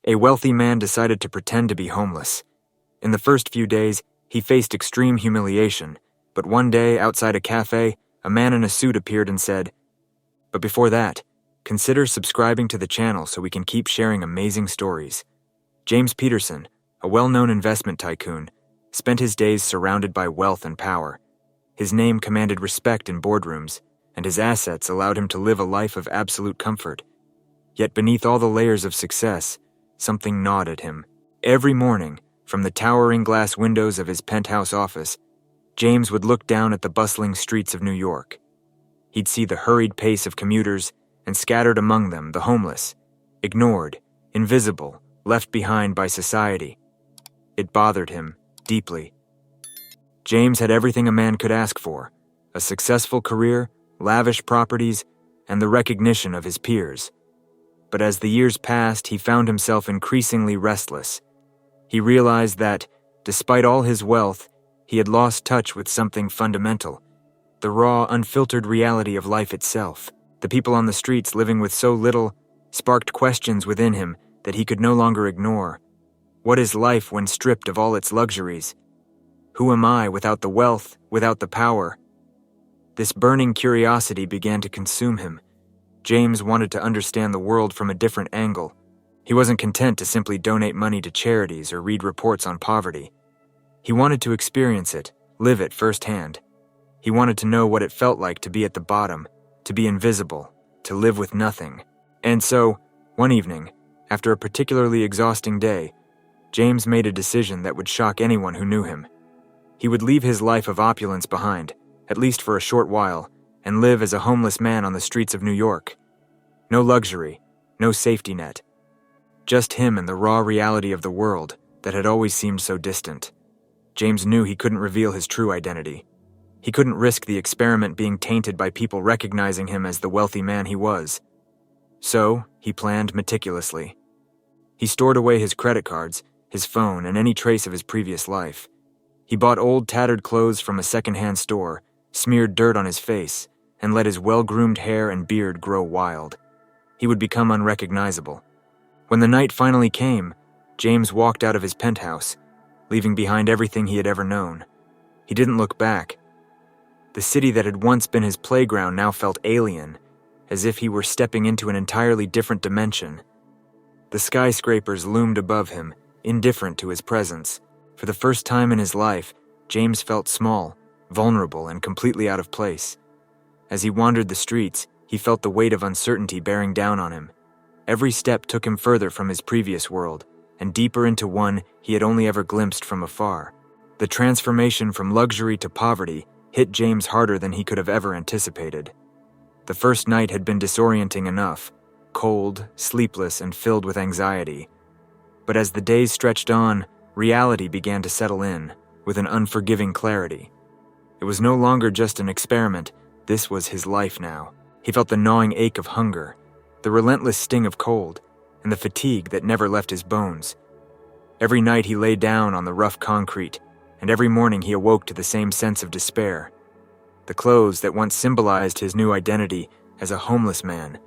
A wealthy man decided to pretend to be homeless. In the first few days, he faced extreme humiliation, but one day, outside a café, a man in a suit appeared and said, "But before that, consider subscribing to the channel so we can keep sharing amazing stories." James Peterson, a well-known investment tycoon, spent his days surrounded by wealth and power. His name commanded respect in boardrooms, and his assets allowed him to live a life of absolute comfort. Yet beneath all the layers of success, something gnawed at him. Every morning, from the towering glass windows of his penthouse office, James would look down at the bustling streets of New York. He'd see the hurried pace of commuters, and scattered among them the homeless, ignored, invisible, left behind by society. It bothered him deeply. James had everything a man could ask for: a successful career, lavish properties, and the recognition of his peers. But as the years passed, he found himself increasingly restless. He realized that, despite all his wealth, he had lost touch with something fundamental: the raw, unfiltered reality of life itself. The people on the streets living with so little sparked questions within him that he could no longer ignore. What is life when stripped of all its luxuries? Who am I without the wealth, without the power? This burning curiosity began to consume him. James wanted to understand the world from a different angle. He wasn't content to simply donate money to charities or read reports on poverty. He wanted to experience it, live it firsthand. He wanted to know what it felt like to be at the bottom, to be invisible, to live with nothing. And so, one evening, after a particularly exhausting day, James made a decision that would shock anyone who knew him. He would leave his life of opulence behind, at least for a short while, and live as a homeless man on the streets of New York. No luxury, no safety net. Just him and the raw reality of the world that had always seemed so distant. James knew he couldn't reveal his true identity. He couldn't risk the experiment being tainted by people recognizing him as the wealthy man he was. So, he planned meticulously. He stored away his credit cards, his phone, and any trace of his previous life. He bought old tattered clothes from a second-hand store, smeared dirt on his face, and let his well-groomed hair and beard grow wild. He would become unrecognizable. When the night finally came, James walked out of his penthouse, leaving behind everything he had ever known. He didn't look back. The city that had once been his playground now felt alien, as if he were stepping into an entirely different dimension. The skyscrapers loomed above him, indifferent to his presence. For the first time in his life, James felt small, vulnerable, and completely out of place. As he wandered the streets, he felt the weight of uncertainty bearing down on him. Every step took him further from his previous world, and deeper into one he had only ever glimpsed from afar. The transformation from luxury to poverty hit James harder than he could have ever anticipated. The first night had been disorienting enough, cold, sleepless, and filled with anxiety. But as the days stretched on, reality began to settle in, with an unforgiving clarity. It was no longer just an experiment, this was his life now. He felt the gnawing ache of hunger, the relentless sting of cold, and the fatigue that never left his bones. Every night he lay down on the rough concrete, and every morning he awoke to the same sense of despair. The clothes that once symbolized his new identity as a homeless man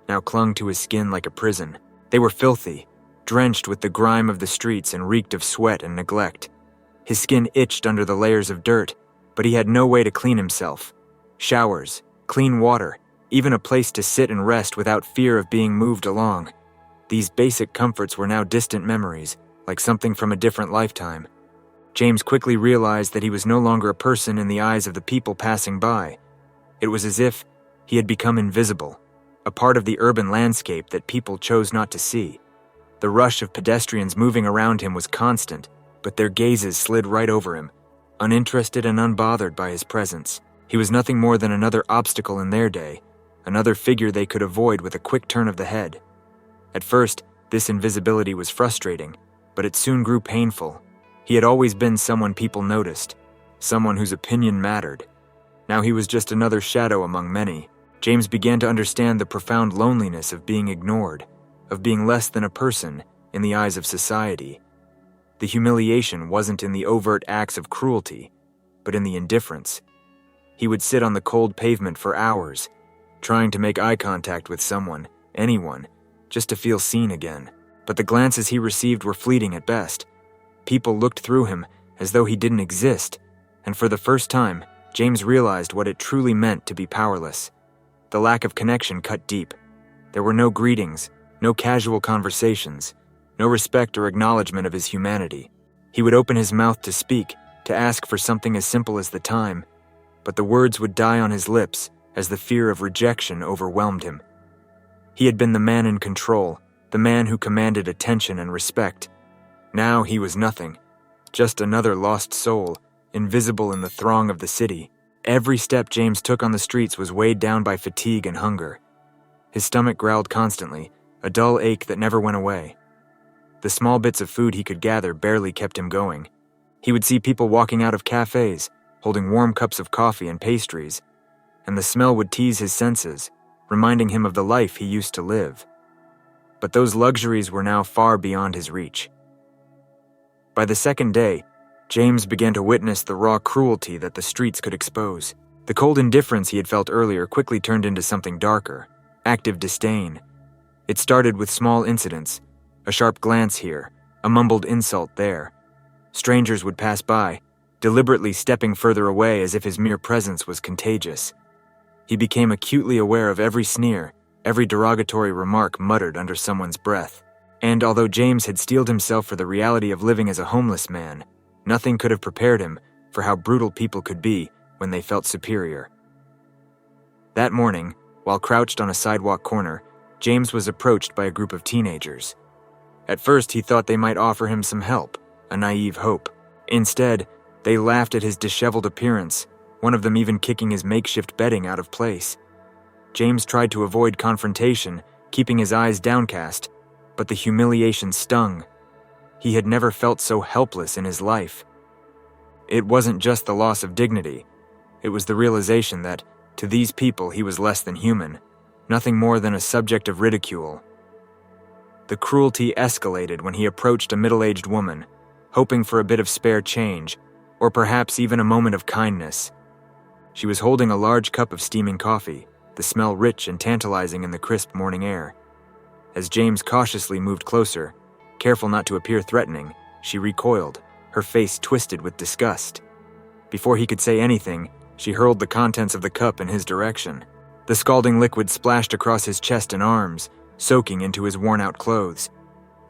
now clung to his skin like a prison. They were filthy, drenched with the grime of the streets and reeked of sweat and neglect. His skin itched under the layers of dirt, but he had no way to clean himself. Showers, clean water, even a place to sit and rest without fear of being moved along. These basic comforts were now distant memories, like something from a different lifetime. James quickly realized that he was no longer a person in the eyes of the people passing by. It was as if he had become invisible, a part of the urban landscape that people chose not to see. The rush of pedestrians moving around him was constant, but their gazes slid right over him, uninterested and unbothered by his presence. He was nothing more than another obstacle in their day, another figure they could avoid with a quick turn of the head. At first, this invisibility was frustrating, but it soon grew painful. He had always been someone people noticed, someone whose opinion mattered. Now he was just another shadow among many. James began to understand the profound loneliness of being ignored, of being less than a person in the eyes of society. The humiliation wasn't in the overt acts of cruelty, but in the indifference. He would sit on the cold pavement for hours, trying to make eye contact with someone, anyone, just to feel seen again. But the glances he received were fleeting at best. People looked through him as though he didn't exist, and for the first time, James realized what it truly meant to be powerless. The lack of connection cut deep. There were no greetings, no casual conversations, no respect or acknowledgement of his humanity. He would open his mouth to speak, to ask for something as simple as the time, but the words would die on his lips as the fear of rejection overwhelmed him. He had been the man in control, the man who commanded attention and respect. Now he was nothing, just another lost soul, invisible in the throng of the city. Every step James took on the streets was weighed down by fatigue and hunger. His stomach growled constantly, a dull ache that never went away. The small bits of food he could gather barely kept him going. He would see people walking out of cafes, holding warm cups of coffee and pastries, and the smell would tease his senses, reminding him of the life he used to live. But those luxuries were now far beyond his reach. By the second day, James began to witness the raw cruelty that the streets could expose. The cold indifference he had felt earlier quickly turned into something darker, active disdain. It started with small incidents, a sharp glance here, a mumbled insult there. Strangers would pass by, deliberately stepping further away as if his mere presence was contagious. He became acutely aware of every sneer, every derogatory remark muttered under someone's breath. And although James had steeled himself for the reality of living as a homeless man, nothing could have prepared him for how brutal people could be when they felt superior. That morning, while crouched on a sidewalk corner, James was approached by a group of teenagers. At first, he thought they might offer him some help, a naive hope. Instead, they laughed at his disheveled appearance, one of them even kicking his makeshift bedding out of place. James tried to avoid confrontation, keeping his eyes downcast, but the humiliation stung. He had never felt so helpless in his life. It wasn't just the loss of dignity. It was the realization that, to these people, he was less than human, nothing more than a subject of ridicule. The cruelty escalated when he approached a middle-aged woman, hoping for a bit of spare change, or perhaps even a moment of kindness. She was holding a large cup of steaming coffee, the smell rich and tantalizing in the crisp morning air. As James cautiously moved closer, careful not to appear threatening, she recoiled, her face twisted with disgust. Before he could say anything, she hurled the contents of the cup in his direction. The scalding liquid splashed across his chest and arms, soaking into his worn-out clothes.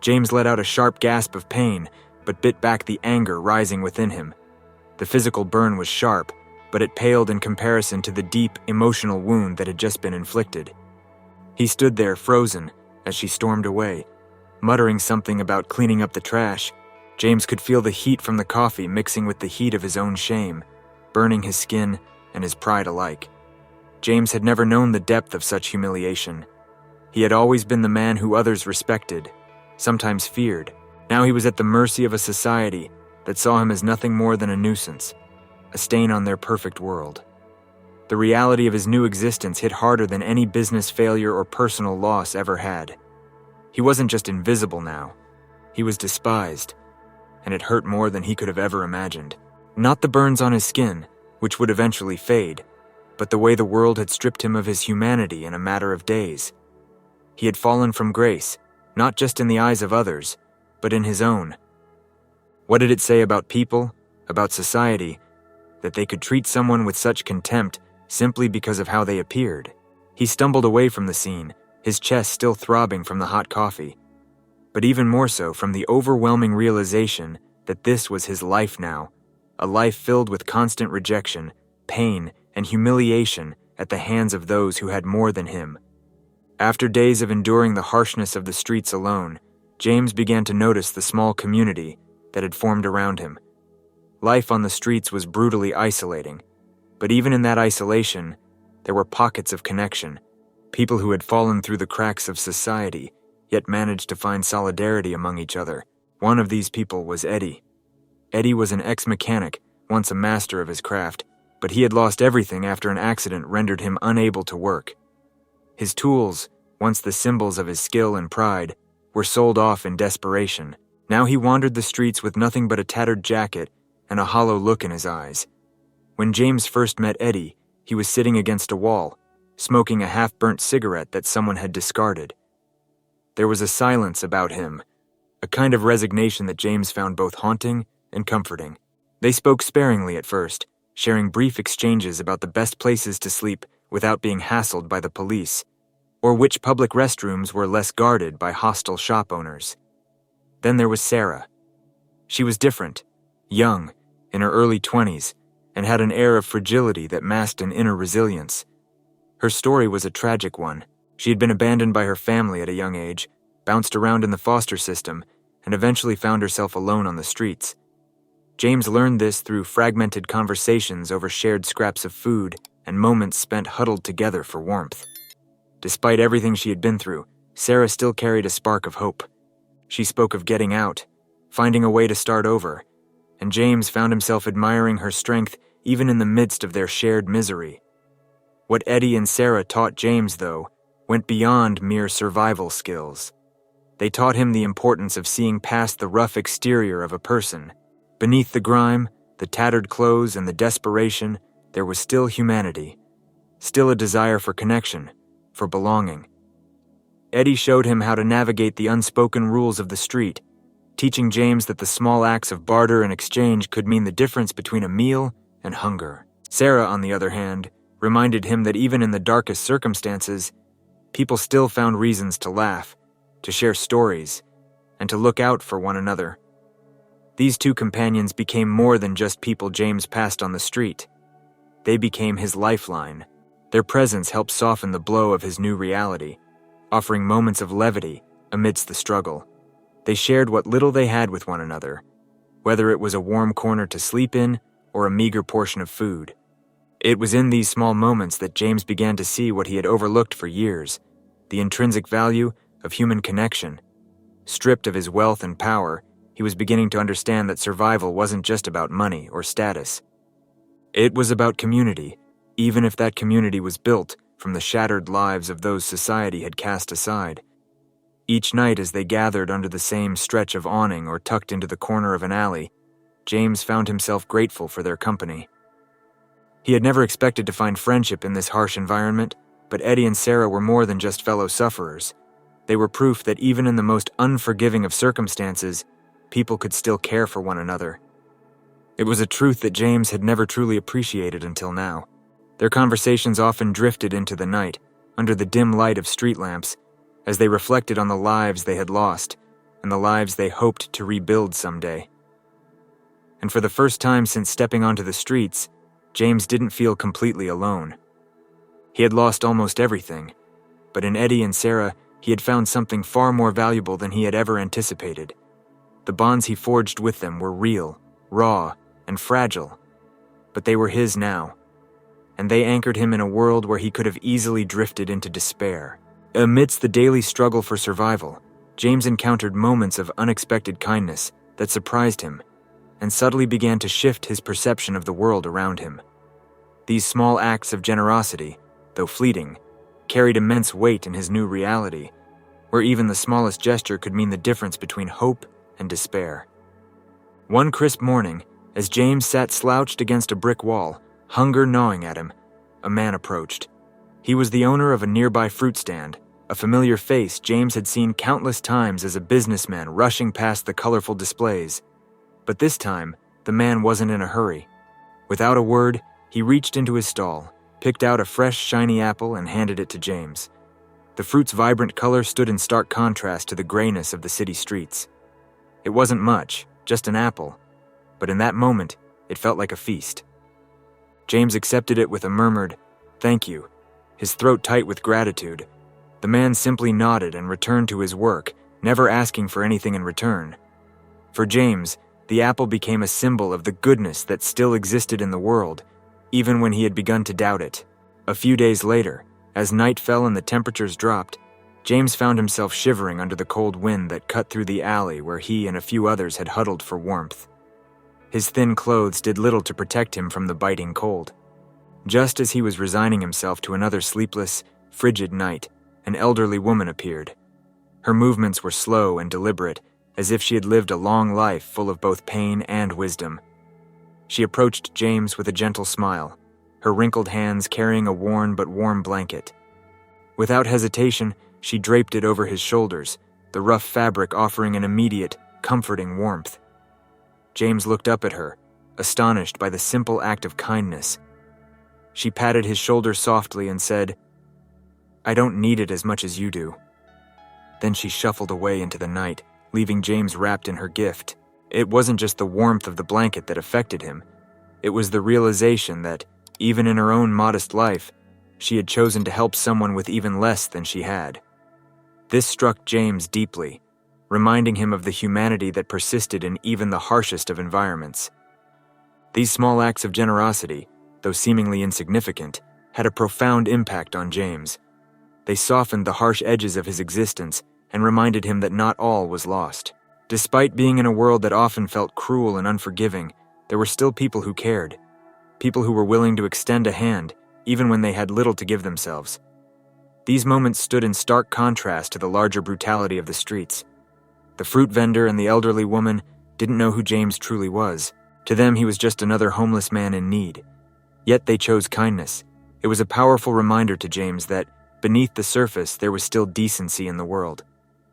James let out a sharp gasp of pain, but bit back the anger rising within him. The physical burn was sharp, but it paled in comparison to the deep, emotional wound that had just been inflicted. He stood there frozen as she stormed away, muttering something about cleaning up the trash. James could feel the heat from the coffee mixing with the heat of his own shame, burning his skin and his pride alike. James had never known the depth of such humiliation. He had always been the man who others respected, sometimes feared. Now he was at the mercy of a society that saw him as nothing more than a nuisance, a stain on their perfect world. The reality of his new existence hit harder than any business failure or personal loss ever had. He wasn't just invisible now. He was despised, and it hurt more than he could have ever imagined. Not the burns on his skin, which would eventually fade, but the way the world had stripped him of his humanity in a matter of days. He had fallen from grace, not just in the eyes of others, but in his own. What did it say about people, about society, that they could treat someone with such contempt simply because of how they appeared? He stumbled away from the scene, his chest still throbbing from the hot coffee, but even more so from the overwhelming realization that this was his life now, a life filled with constant rejection, pain, and humiliation at the hands of those who had more than him. After days of enduring the harshness of the streets alone, James began to notice the small community that had formed around him. Life on the streets was brutally isolating, but even in that isolation, there were pockets of connection, people who had fallen through the cracks of society, yet managed to find solidarity among each other. One of these people was Eddie. Eddie was an ex-mechanic, once a master of his craft, but he had lost everything after an accident rendered him unable to work. His tools, once the symbols of his skill and pride, were sold off in desperation. Now he wandered the streets with nothing but a tattered jacket and a hollow look in his eyes. When James first met Eddie, he was sitting against a wall, smoking a half-burnt cigarette that someone had discarded. There was a silence about him, a kind of resignation that James found both haunting and comforting. They spoke sparingly at first, sharing brief exchanges about the best places to sleep without being hassled by the police, or which public restrooms were less guarded by hostile shop owners. Then there was Sarah. She was different, young, in her early 20s, and had an air of fragility that masked an inner resilience. Her story was a tragic one. She had been abandoned by her family at a young age, bounced around in the foster system, and eventually found herself alone on the streets. James learned this through fragmented conversations over shared scraps of food and moments spent huddled together for warmth. Despite everything she had been through, Sarah still carried a spark of hope. She spoke of getting out, finding a way to start over, and James found himself admiring her strength even in the midst of their shared misery. What Eddie and Sarah taught James, though, went beyond mere survival skills. They taught him the importance of seeing past the rough exterior of a person. Beneath the grime, the tattered clothes, and the desperation, there was still humanity, still a desire for connection, for belonging. Eddie showed him how to navigate the unspoken rules of the street, teaching James that the small acts of barter and exchange could mean the difference between a meal and hunger. Sarah, on the other hand, reminded him that even in the darkest circumstances, people still found reasons to laugh, to share stories, and to look out for one another. These two companions became more than just people James passed on the street. They became his lifeline. Their presence helped soften the blow of his new reality, offering moments of levity amidst the struggle. They shared what little they had with one another, whether it was a warm corner to sleep in or a meager portion of food. It was in these small moments that James began to see what he had overlooked for years, the intrinsic value of human connection. Stripped of his wealth and power, he was beginning to understand that survival wasn't just about money or status. It was about community, even if that community was built from the shattered lives of those society had cast aside. Each night as they gathered under the same stretch of awning or tucked into the corner of an alley, James found himself grateful for their company. He had never expected to find friendship in this harsh environment, but Eddie and Sarah were more than just fellow sufferers. They were proof that even in the most unforgiving of circumstances, people could still care for one another. It was a truth that James had never truly appreciated until now. Their conversations often drifted into the night, under the dim light of street lamps, as they reflected on the lives they had lost and the lives they hoped to rebuild someday. And for the first time since stepping onto the streets, James didn't feel completely alone. He had lost almost everything, but in Eddie and Sarah, he had found something far more valuable than he had ever anticipated. The bonds he forged with them were real, raw, and fragile, but they were his now, and they anchored him in a world where he could have easily drifted into despair. Amidst the daily struggle for survival, James encountered moments of unexpected kindness that surprised him and subtly began to shift his perception of the world around him. These small acts of generosity, though fleeting, carried immense weight in his new reality, where even the smallest gesture could mean the difference between hope and despair. One crisp morning, as James sat slouched against a brick wall, hunger gnawing at him, a man approached. He was the owner of a nearby fruit stand, a familiar face James had seen countless times as a businessman rushing past the colorful displays. But this time, the man wasn't in a hurry. Without a word, he reached into his stall, picked out a fresh, shiny apple, and handed it to James. The fruit's vibrant color stood in stark contrast to the grayness of the city streets. It wasn't much, just an apple, but in that moment, it felt like a feast. James accepted it with a murmured, "Thank you," his throat tight with gratitude. The man simply nodded and returned to his work, never asking for anything in return. For James, the apple became a symbol of the goodness that still existed in the world, even when he had begun to doubt it. A few days later, as night fell and the temperatures dropped, James found himself shivering under the cold wind that cut through the alley where he and a few others had huddled for warmth. His thin clothes did little to protect him from the biting cold. Just as he was resigning himself to another sleepless, frigid night, an elderly woman appeared. Her movements were slow and deliberate, as if she had lived a long life full of both pain and wisdom. She approached James with a gentle smile, her wrinkled hands carrying a worn but warm blanket. Without hesitation, She draped it over his shoulders, the rough fabric offering an immediate, comforting warmth. James looked up at her, astonished by the simple act of kindness. She patted his shoulder softly and said, "I don't need it as much as you do." Then she shuffled away into the night, leaving James wrapped in her gift. It wasn't just the warmth of the blanket that affected him. It was the realization that, even in her own modest life, she had chosen to help someone with even less than she had. This struck James deeply, reminding him of the humanity that persisted in even the harshest of environments. These small acts of generosity, though seemingly insignificant, had a profound impact on James. They softened the harsh edges of his existence and reminded him that not all was lost. Despite being in a world that often felt cruel and unforgiving, there were still people who cared. People who were willing to extend a hand, even when they had little to give themselves. These moments stood in stark contrast to the larger brutality of the streets. The fruit vendor and the elderly woman didn't know who James truly was. To them, he was just another homeless man in need. Yet they chose kindness. It was a powerful reminder to James that, beneath the surface, there was still decency in the world.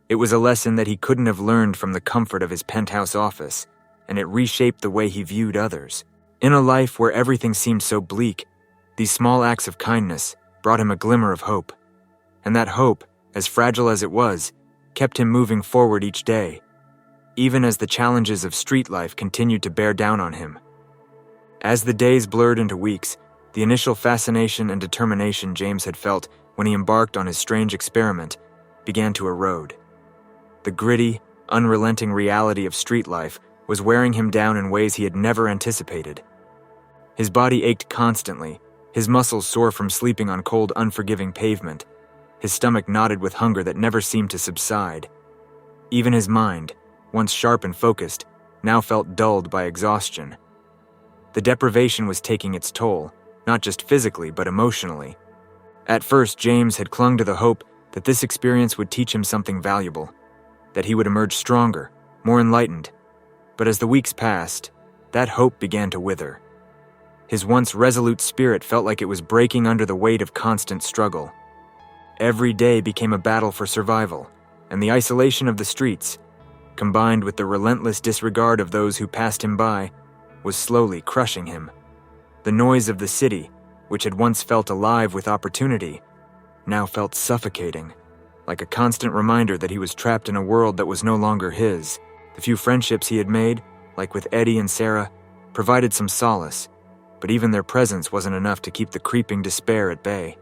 It was a lesson that he couldn't have learned from the comfort of his penthouse office, and it reshaped the way he viewed others. In a life where everything seemed so bleak, these small acts of kindness brought him a glimmer of hope. And that hope, as fragile as it was, kept him moving forward each day, even as the challenges of street life continued to bear down on him. As the days blurred into weeks, the initial fascination and determination James had felt when he embarked on his strange experiment began to erode. The gritty, unrelenting reality of street life was wearing him down in ways he had never anticipated. His body ached constantly, his muscles sore from sleeping on cold, unforgiving pavement. His stomach knotted with hunger that never seemed to subside. Even his mind, once sharp and focused, now felt dulled by exhaustion. The deprivation was taking its toll, not just physically but emotionally. At first, James had clung to the hope that this experience would teach him something valuable, that he would emerge stronger, more enlightened. But as the weeks passed, that hope began to wither. His once resolute spirit felt like it was breaking under the weight of constant struggle. Every day became a battle for survival, and the isolation of the streets, combined with the relentless disregard of those who passed him by, was slowly crushing him. The noise of the city, which had once felt alive with opportunity, now felt suffocating, like a constant reminder that he was trapped in a world that was no longer his. The few friendships he had made, like with Eddie and Sarah, provided some solace, but even their presence wasn't enough to keep the creeping despair at bay.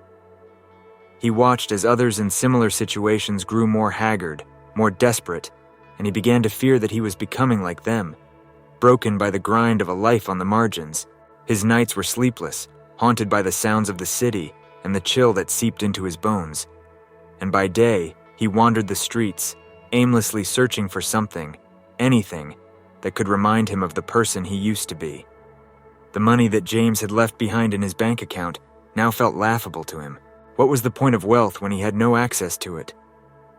He watched as others in similar situations grew more haggard, more desperate, and he began to fear that he was becoming like them, broken by the grind of a life on the margins. His nights were sleepless, haunted by the sounds of the city and the chill that seeped into his bones. And by day, he wandered the streets, aimlessly searching for something, anything, that could remind him of the person he used to be. The money that James had left behind in his bank account now felt laughable to him. What was the point of wealth when he had no access to it?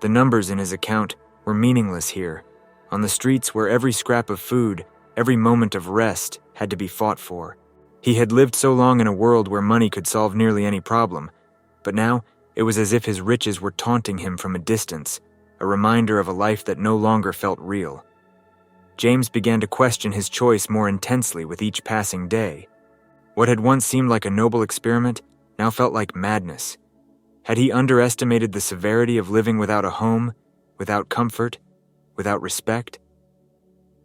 The numbers in his account were meaningless here, on the streets where every scrap of food, every moment of rest had to be fought for. He had lived so long in a world where money could solve nearly any problem, but now it was as if his riches were taunting him from a distance, a reminder of a life that no longer felt real. James began to question his choice more intensely with each passing day. What had once seemed like a noble experiment now felt like madness. Had he underestimated the severity of living without a home, without comfort, without respect?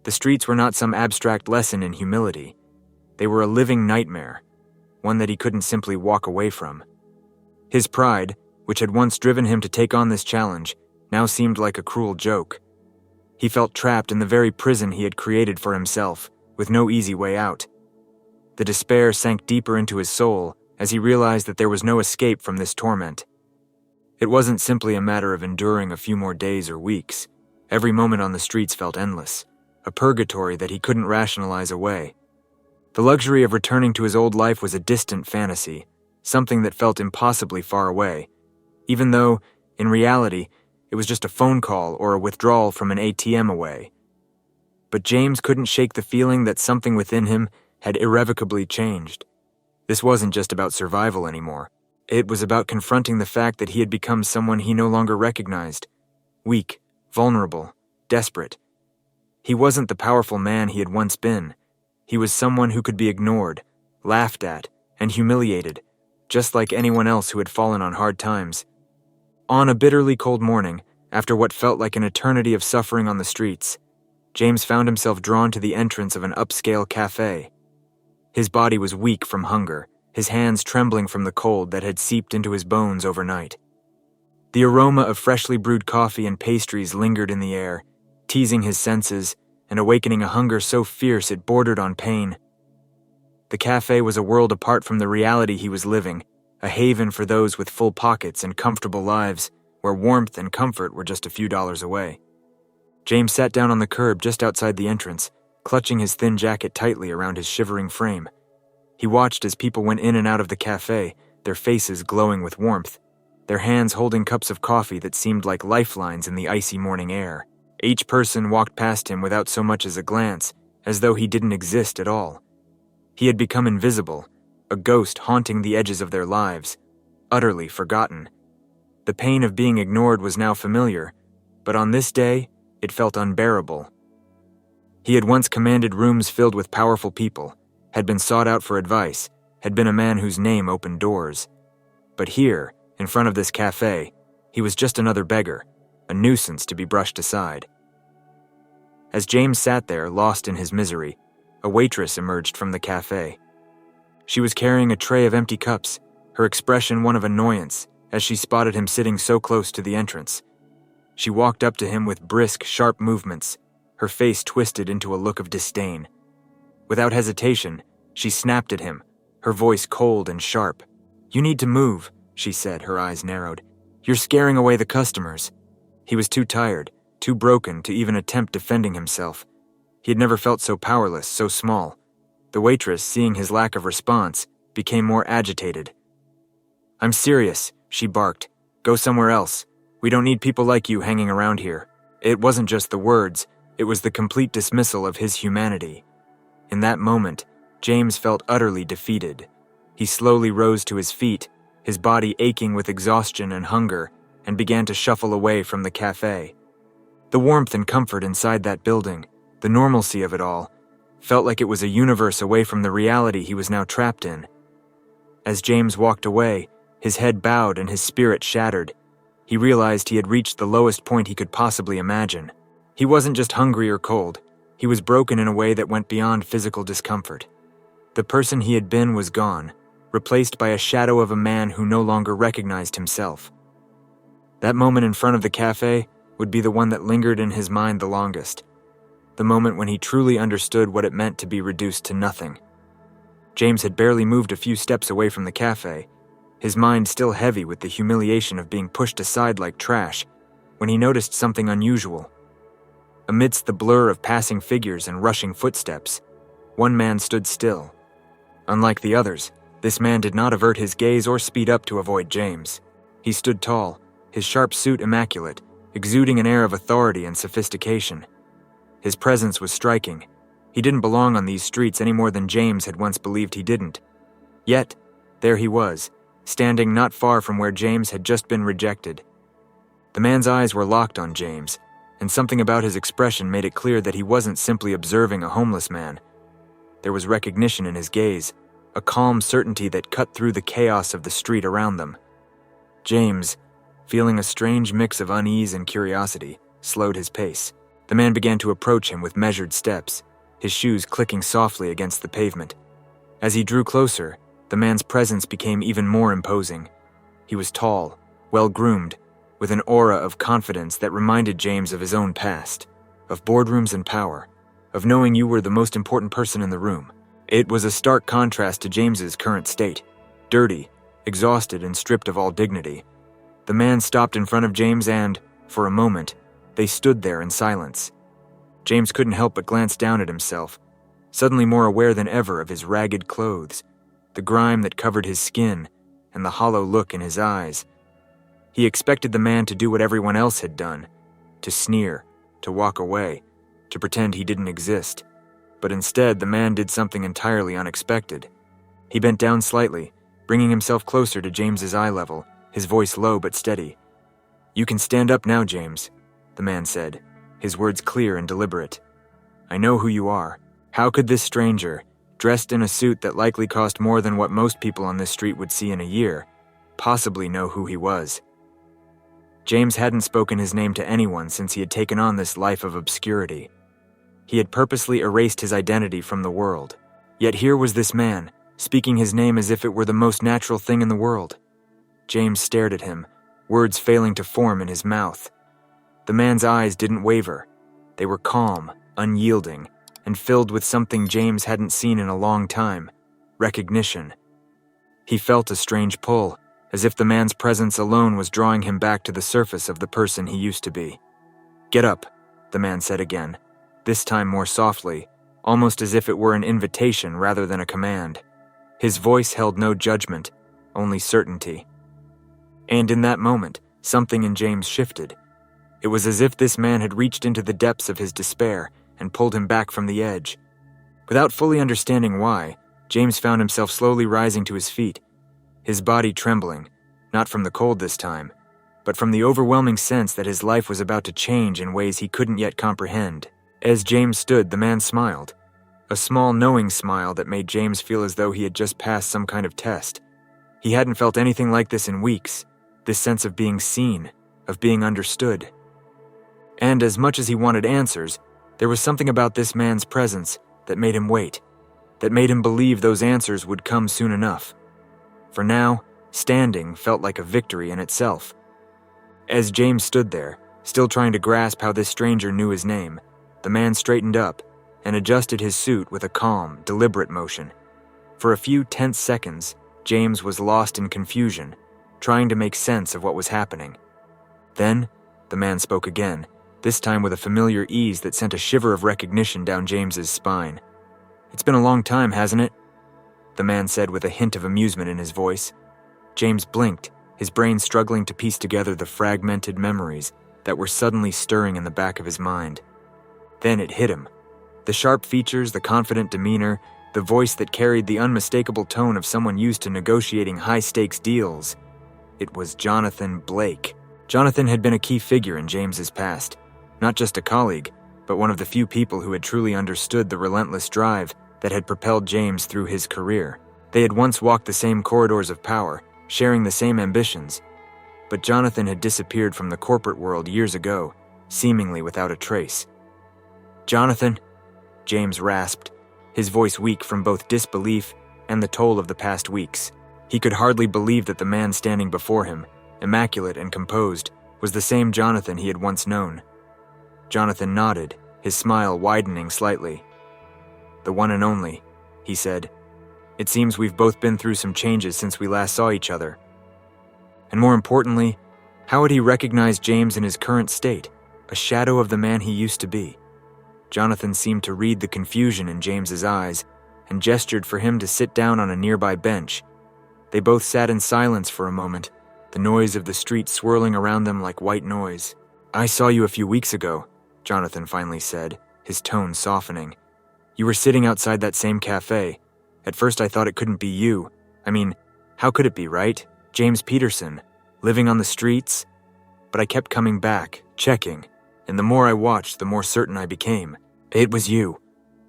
The streets were not some abstract lesson in humility. They were a living nightmare, one that he couldn't simply walk away from. His pride, which had once driven him to take on this challenge, now seemed like a cruel joke. He felt trapped in the very prison he had created for himself, with no easy way out. The despair sank deeper into his soul as he realized that there was no escape from this torment. It wasn't simply a matter of enduring a few more days or weeks. Every moment on the streets felt endless, a purgatory that he couldn't rationalize away. The luxury of returning to his old life was a distant fantasy, something that felt impossibly far away, even though, in reality, it was just a phone call or a withdrawal from an ATM away. But James couldn't shake the feeling that something within him had irrevocably changed. This wasn't just about survival anymore. It was about confronting the fact that he had become someone he no longer recognized. Weak, vulnerable, desperate. He wasn't the powerful man he had once been. He was someone who could be ignored, laughed at, and humiliated, just like anyone else who had fallen on hard times. On a bitterly cold morning, after what felt like an eternity of suffering on the streets, James found himself drawn to the entrance of an upscale café. His body was weak from hunger, his hands trembling from the cold that had seeped into his bones overnight. The aroma of freshly brewed coffee and pastries lingered in the air, teasing his senses and awakening a hunger so fierce it bordered on pain. The café was a world apart from the reality he was living, a haven for those with full pockets and comfortable lives, where warmth and comfort were just a few dollars away. James sat down on the curb just outside the entrance, clutching his thin jacket tightly around his shivering frame. He watched as people went in and out of the café, their faces glowing with warmth, their hands holding cups of coffee that seemed like lifelines in the icy morning air. Each person walked past him without so much as a glance, as though he didn't exist at all. He had become invisible, a ghost haunting the edges of their lives, utterly forgotten. The pain of being ignored was now familiar, but on this day, it felt unbearable. He had once commanded rooms filled with powerful people, had been sought out for advice, had been a man whose name opened doors. But here, in front of this café, he was just another beggar, a nuisance to be brushed aside. As James sat there, lost in his misery, a waitress emerged from the café. She was carrying a tray of empty cups, her expression one of annoyance as she spotted him sitting so close to the entrance. She walked up to him with brisk, sharp movements, her face twisted into a look of disdain. Without hesitation, she snapped at him, her voice cold and sharp. "You need to move," she said, her eyes narrowed. "You're scaring away the customers." He was too tired, too broken to even attempt defending himself. He had never felt so powerless, so small. The waitress, seeing his lack of response, became more agitated. "I'm serious," she barked. "Go somewhere else. We don't need people like you hanging around here." It wasn't just the words, it was the complete dismissal of his humanity. In that moment, James felt utterly defeated. He slowly rose to his feet, his body aching with exhaustion and hunger, and began to shuffle away from the café. The warmth and comfort inside that building, the normalcy of it all, felt like it was a universe away from the reality he was now trapped in. As James walked away, his head bowed and his spirit shattered. He realized he had reached the lowest point he could possibly imagine. He wasn't just hungry or cold. He was broken in a way that went beyond physical discomfort. The person he had been was gone, replaced by a shadow of a man who no longer recognized himself. That moment in front of the café would be the one that lingered in his mind the longest. The moment when he truly understood what it meant to be reduced to nothing. James had barely moved a few steps away from the café, his mind still heavy with the humiliation of being pushed aside like trash, when he noticed something unusual. Amidst the blur of passing figures and rushing footsteps, one man stood still. Unlike the others, this man did not avert his gaze or speed up to avoid James. He stood tall, his sharp suit immaculate, exuding an air of authority and sophistication. His presence was striking. He didn't belong on these streets any more than James had once believed he didn't. Yet, there he was, standing not far from where James had just been rejected. The man's eyes were locked on James, and something about his expression made it clear that he wasn't simply observing a homeless man. There was recognition in his gaze, a calm certainty that cut through the chaos of the street around them. James, feeling a strange mix of unease and curiosity, slowed his pace. The man began to approach him with measured steps, his shoes clicking softly against the pavement. As he drew closer, the man's presence became even more imposing. He was tall, well-groomed, with an aura of confidence that reminded James of his own past, of boardrooms and power, of knowing you were the most important person in the room. It was a stark contrast to James's current state, dirty, exhausted, and stripped of all dignity. The man stopped in front of James and, for a moment, they stood there in silence. James couldn't help but glance down at himself, suddenly more aware than ever of his ragged clothes, the grime that covered his skin, and the hollow look in his eyes. He expected the man to do what everyone else had done, to sneer, to walk away, to pretend he didn't exist. But instead, the man did something entirely unexpected. He bent down slightly, bringing himself closer to James's eye level, his voice low but steady. "You can stand up now, James," the man said, his words clear and deliberate. "I know who you are. How could this stranger, dressed in a suit that likely cost more than what most people on this street would see in a year, possibly know who he was?" James hadn't spoken his name to anyone since he had taken on this life of obscurity. He had purposely erased his identity from the world. Yet here was this man, speaking his name as if it were the most natural thing in the world. James stared at him, words failing to form in his mouth. The man's eyes didn't waver. They were calm, unyielding, and filled with something James hadn't seen in a long time: recognition. He felt a strange pull, as if the man's presence alone was drawing him back to the surface of the person he used to be. "Get up," the man said again, this time more softly, almost as if it were an invitation rather than a command. His voice held no judgment, only certainty. And in that moment, something in James shifted. It was as if this man had reached into the depths of his despair and pulled him back from the edge. Without fully understanding why, James found himself slowly rising to his feet, his body trembling, not from the cold this time, but from the overwhelming sense that his life was about to change in ways he couldn't yet comprehend. As James stood, the man smiled, a small knowing smile that made James feel as though he had just passed some kind of test. He hadn't felt anything like this in weeks, this sense of being seen, of being understood. And as much as he wanted answers, there was something about this man's presence that made him wait, that made him believe those answers would come soon enough. For now, standing felt like a victory in itself. As James stood there, still trying to grasp how this stranger knew his name, the man straightened up and adjusted his suit with a calm, deliberate motion. For a few tense seconds, James was lost in confusion, trying to make sense of what was happening. Then, the man spoke again, this time with a familiar ease that sent a shiver of recognition down James's spine. "It's been a long time, hasn't it?" the man said with a hint of amusement in his voice. James blinked, his brain struggling to piece together the fragmented memories that were suddenly stirring in the back of his mind. Then it hit him. The sharp features, the confident demeanor, the voice that carried the unmistakable tone of someone used to negotiating high-stakes deals. It was Jonathan Blake. Jonathan had been a key figure in James's past, not just a colleague, but one of the few people who had truly understood the relentless drive that had propelled James through his career. They had once walked the same corridors of power, sharing the same ambitions. But Jonathan had disappeared from the corporate world years ago, seemingly without a trace. "Jonathan," James rasped, his voice weak from both disbelief and the toll of the past weeks. He could hardly believe that the man standing before him, immaculate and composed, was the same Jonathan he had once known. Jonathan nodded, his smile widening slightly. "The one and only," he said. "It seems we've both been through some changes since we last saw each other." And more importantly, how had he recognized James in his current state, a shadow of the man he used to be? Jonathan seemed to read the confusion in James's eyes and gestured for him to sit down on a nearby bench. They both sat in silence for a moment, the noise of the street swirling around them like white noise. "I saw you a few weeks ago," Jonathan finally said, his tone softening. "You were sitting outside that same café. At first I thought it couldn't be you. I mean, how could it be, right? James Peterson, living on the streets? But I kept coming back, checking, and the more I watched, the more certain I became. It was you.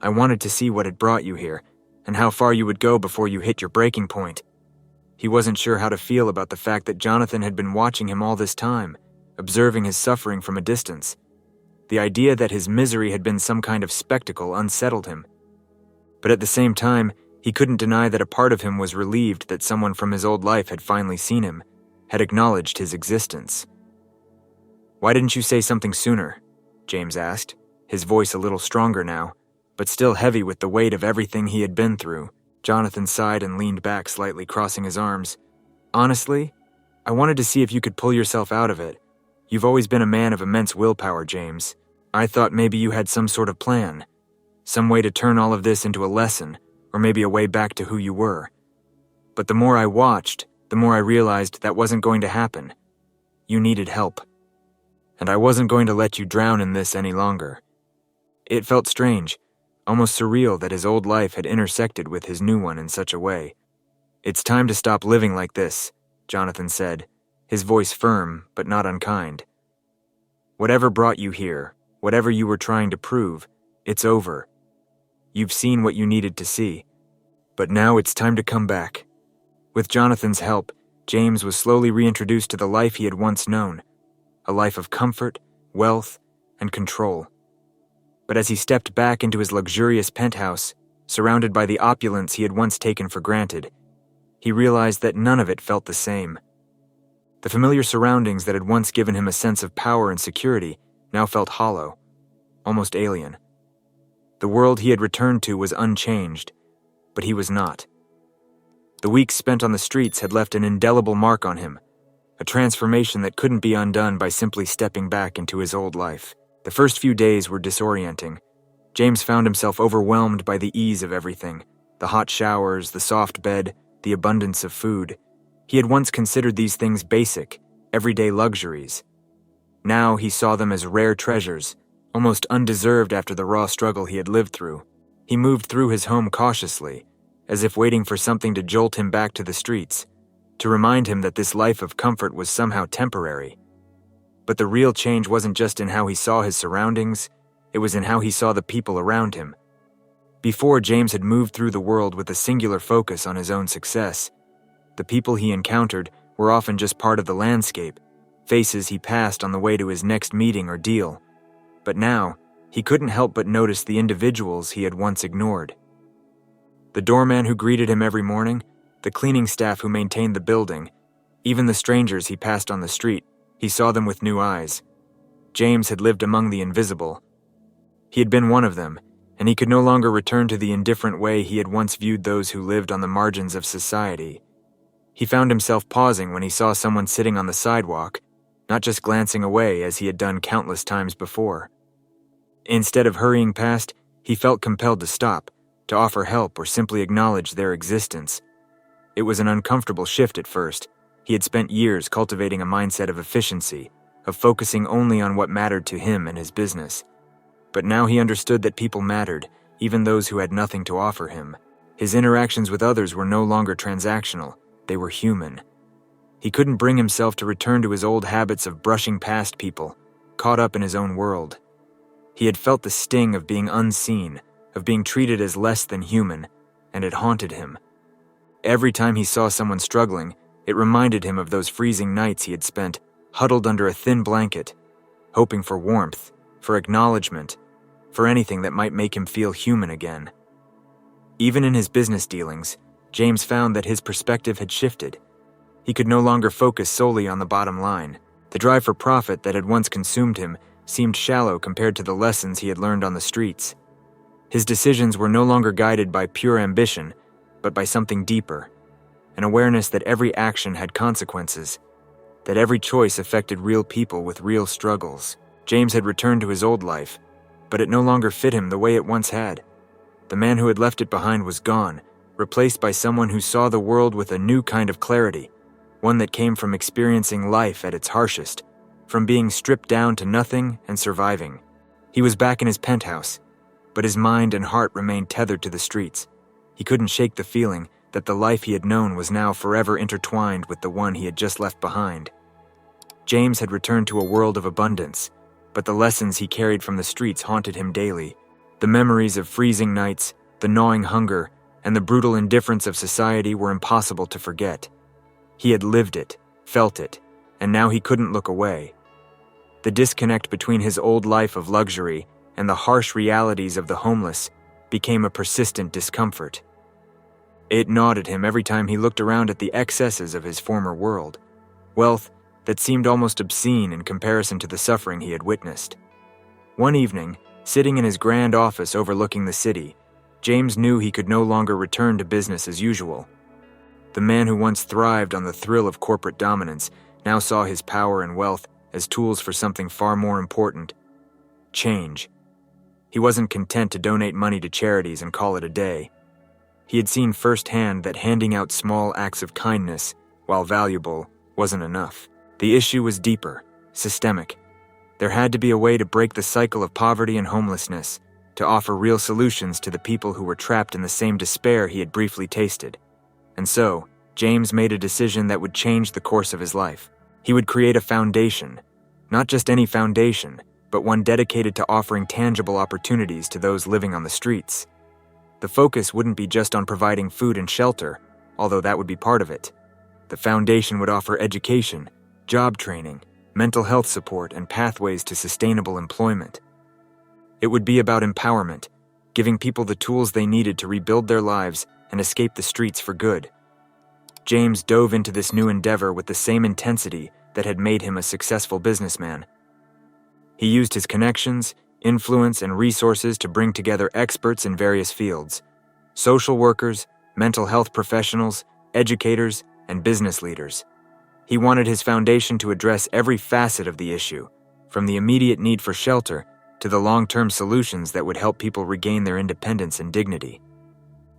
I wanted to see what had brought you here, and how far you would go before you hit your breaking point." He wasn't sure how to feel about the fact that Jonathan had been watching him all this time, observing his suffering from a distance. The idea that his misery had been some kind of spectacle unsettled him. But at the same time, he couldn't deny that a part of him was relieved that someone from his old life had finally seen him, had acknowledged his existence. "Why didn't you say something sooner?" James asked, his voice a little stronger now, but still heavy with the weight of everything he had been through. Jonathan sighed and leaned back slightly, crossing his arms. "Honestly, I wanted to see if you could pull yourself out of it. You've always been a man of immense willpower, James. I thought maybe you had some sort of plan, some way to turn all of this into a lesson, or maybe a way back to who you were. But the more I watched, the more I realized that wasn't going to happen. You needed help. And I wasn't going to let you drown in this any longer." It felt strange, almost surreal that his old life had intersected with his new one in such a way. "It's time to stop living like this," Jonathan said, his voice firm but not unkind. "Whatever brought you here, whatever you were trying to prove, it's over. You've seen what you needed to see. But now it's time to come back." With Jonathan's help, James was slowly reintroduced to the life he had once known, a life of comfort, wealth, and control. But as he stepped back into his luxurious penthouse, surrounded by the opulence he had once taken for granted, he realized that none of it felt the same. The familiar surroundings that had once given him a sense of power and security now felt hollow, almost alien. The world he had returned to was unchanged, but he was not. The weeks spent on the streets had left an indelible mark on him, a transformation that couldn't be undone by simply stepping back into his old life. The first few days were disorienting. James found himself overwhelmed by the ease of everything, the hot showers, the soft bed, the abundance of food. He had once considered these things basic, everyday luxuries. Now he saw them as rare treasures, almost undeserved after the raw struggle he had lived through. He moved through his home cautiously, as if waiting for something to jolt him back to the streets, to remind him that this life of comfort was somehow temporary. But the real change wasn't just in how he saw his surroundings, it was in how he saw the people around him. Before, James had moved through the world with a singular focus on his own success. The people he encountered were often just part of the landscape, faces he passed on the way to his next meeting or deal. But now, he couldn't help but notice the individuals he had once ignored. The doorman who greeted him every morning, the cleaning staff who maintained the building, even the strangers he passed on the street, he saw them with new eyes. James had lived among the invisible. He had been one of them, and he could no longer return to the indifferent way he had once viewed those who lived on the margins of society. He found himself pausing when he saw someone sitting on the sidewalk, not just glancing away as he had done countless times before. Instead of hurrying past, he felt compelled to stop, to offer help or simply acknowledge their existence. It was an uncomfortable shift at first. He had spent years cultivating a mindset of efficiency, of focusing only on what mattered to him and his business. But now he understood that people mattered, even those who had nothing to offer him. His interactions with others were no longer transactional, they were human. He couldn't bring himself to return to his old habits of brushing past people, caught up in his own world. He had felt the sting of being unseen, of being treated as less than human, and it haunted him. Every time he saw someone struggling, it reminded him of those freezing nights he had spent, huddled under a thin blanket, hoping for warmth, for acknowledgement, for anything that might make him feel human again. Even in his business dealings, James found that his perspective had shifted. He could no longer focus solely on the bottom line. The drive for profit that had once consumed him seemed shallow compared to the lessons he had learned on the streets. His decisions were no longer guided by pure ambition, but by something deeper, an awareness that every action had consequences, that every choice affected real people with real struggles. James had returned to his old life, but it no longer fit him the way it once had. The man who had left it behind was gone, replaced by someone who saw the world with a new kind of clarity, one that came from experiencing life at its harshest, from being stripped down to nothing and surviving. He was back in his penthouse, but his mind and heart remained tethered to the streets. He couldn't shake the feeling that the life he had known was now forever intertwined with the one he had just left behind. James had returned to a world of abundance, but the lessons he carried from the streets haunted him daily. The memories of freezing nights, the gnawing hunger, and the brutal indifference of society were impossible to forget. He had lived it, felt it, and now he couldn't look away. The disconnect between his old life of luxury and the harsh realities of the homeless became a persistent discomfort. It gnawed at him every time he looked around at the excesses of his former world, wealth that seemed almost obscene in comparison to the suffering he had witnessed. One evening, sitting in his grand office overlooking the city, James knew he could no longer return to business as usual. The man who once thrived on the thrill of corporate dominance now saw his power and wealth as tools for something far more important: change. He wasn't content to donate money to charities and call it a day. He had seen firsthand that handing out small acts of kindness, while valuable, wasn't enough. The issue was deeper, systemic. There had to be a way to break the cycle of poverty and homelessness, to offer real solutions to the people who were trapped in the same despair he had briefly tasted. And so, James made a decision that would change the course of his life. He would create a foundation, not just any foundation, but one dedicated to offering tangible opportunities to those living on the streets. The focus wouldn't be just on providing food and shelter, although that would be part of it. The foundation would offer education, job training, mental health support, and pathways to sustainable employment. It would be about empowerment, giving people the tools they needed to rebuild their lives and escape the streets for good. James dove into this new endeavor with the same intensity that had made him a successful businessman. He used his connections, influence, and resources to bring together experts in various fields: social workers, mental health professionals, educators, and business leaders. He wanted his foundation to address every facet of the issue, from the immediate need for shelter to the long-term solutions that would help people regain their independence and dignity.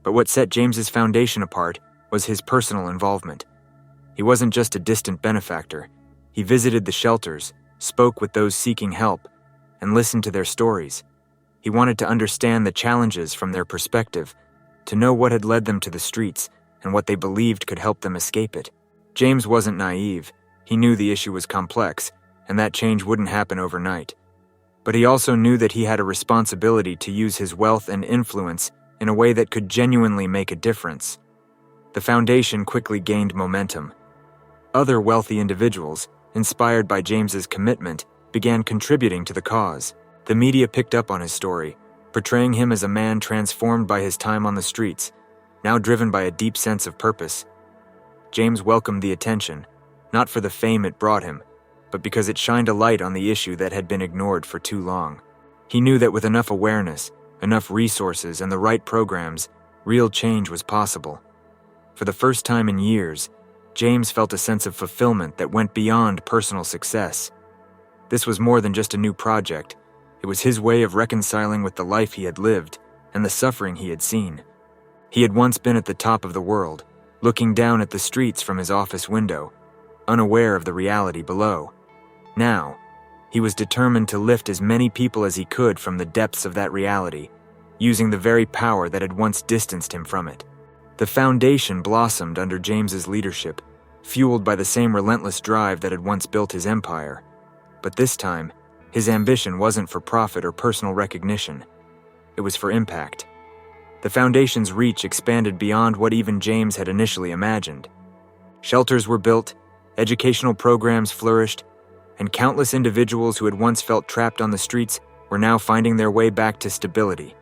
But what set James's foundation apart was his personal involvement. He wasn't just a distant benefactor. He visited the shelters, spoke with those seeking help, and listened to their stories. He wanted to understand the challenges from their perspective, to know what had led them to the streets and what they believed could help them escape it. James wasn't naive. He knew the issue was complex, and that change wouldn't happen overnight. But he also knew that he had a responsibility to use his wealth and influence in a way that could genuinely make a difference. The foundation quickly gained momentum. Other wealthy individuals, inspired by James's commitment, began contributing to the cause. The media picked up on his story, portraying him as a man transformed by his time on the streets, now driven by a deep sense of purpose. James welcomed the attention, not for the fame it brought him, but because it shined a light on the issue that had been ignored for too long. He knew that with enough awareness, enough resources, and the right programs, real change was possible. For the first time in years, James felt a sense of fulfillment that went beyond personal success. This was more than just a new project. It was his way of reconciling with the life he had lived and the suffering he had seen. He had once been at the top of the world, looking down at the streets from his office window, unaware of the reality below. Now, he was determined to lift as many people as he could from the depths of that reality, using the very power that had once distanced him from it. The foundation blossomed under James's leadership, fueled by the same relentless drive that had once built his empire. But this time, his ambition wasn't for profit or personal recognition. It was for impact. The foundation's reach expanded beyond what even James had initially imagined. Shelters were built, educational programs flourished, and countless individuals who had once felt trapped on the streets were now finding their way back to stability.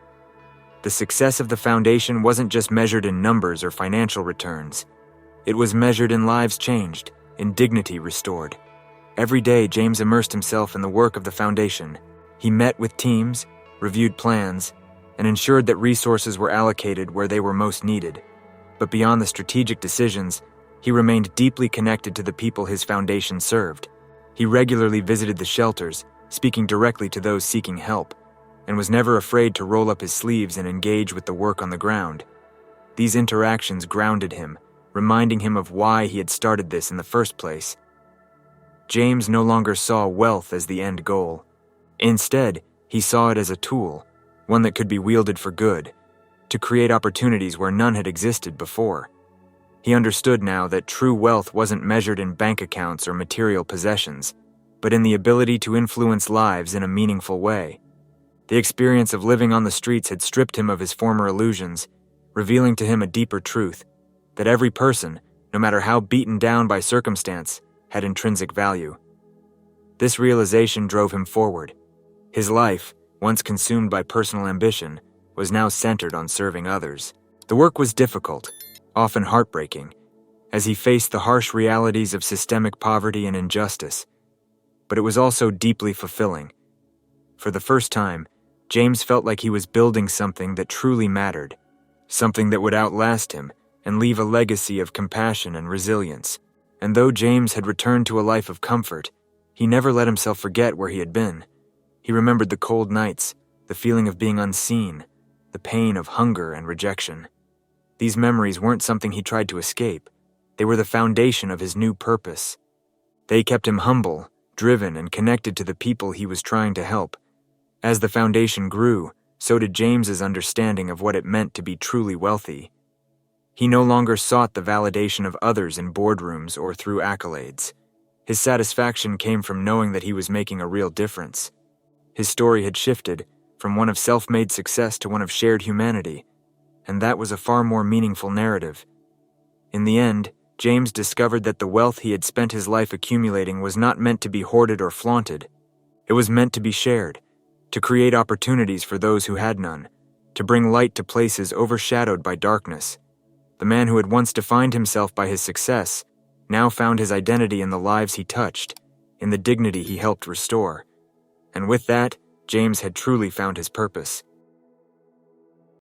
The success of the foundation wasn't just measured in numbers or financial returns. It was measured in lives changed, in dignity restored. Every day, James immersed himself in the work of the foundation. He met with teams, reviewed plans, and ensured that resources were allocated where they were most needed. But beyond the strategic decisions, he remained deeply connected to the people his foundation served. He regularly visited the shelters, speaking directly to those seeking help, and was never afraid to roll up his sleeves and engage with the work on the ground. These interactions grounded him, reminding him of why he had started this in the first place. James no longer saw wealth as the end goal. Instead, he saw it as a tool, one that could be wielded for good, to create opportunities where none had existed before. He understood now that true wealth wasn't measured in bank accounts or material possessions, but in the ability to influence lives in a meaningful way. The experience of living on the streets had stripped him of his former illusions, revealing to him a deeper truth, that every person, no matter how beaten down by circumstance, had intrinsic value. This realization drove him forward. His life, once consumed by personal ambition, was now centered on serving others. The work was difficult, often heartbreaking, as he faced the harsh realities of systemic poverty and injustice. But it was also deeply fulfilling. For the first time, James felt like he was building something that truly mattered, something that would outlast him and leave a legacy of compassion and resilience. And though James had returned to a life of comfort, he never let himself forget where he had been. He remembered the cold nights, the feeling of being unseen, the pain of hunger and rejection. These memories weren't something he tried to escape. They were the foundation of his new purpose. They kept him humble, driven, and connected to the people he was trying to help. As the foundation grew, so did James's understanding of what it meant to be truly wealthy. He no longer sought the validation of others in boardrooms or through accolades. His satisfaction came from knowing that he was making a real difference. His story had shifted from one of self-made success to one of shared humanity, and that was a far more meaningful narrative. In the end, James discovered that the wealth he had spent his life accumulating was not meant to be hoarded or flaunted. It was meant to be shared, to create opportunities for those who had none, to bring light to places overshadowed by darkness. The man who had once defined himself by his success now found his identity in the lives he touched, in the dignity he helped restore. And with that, James had truly found his purpose.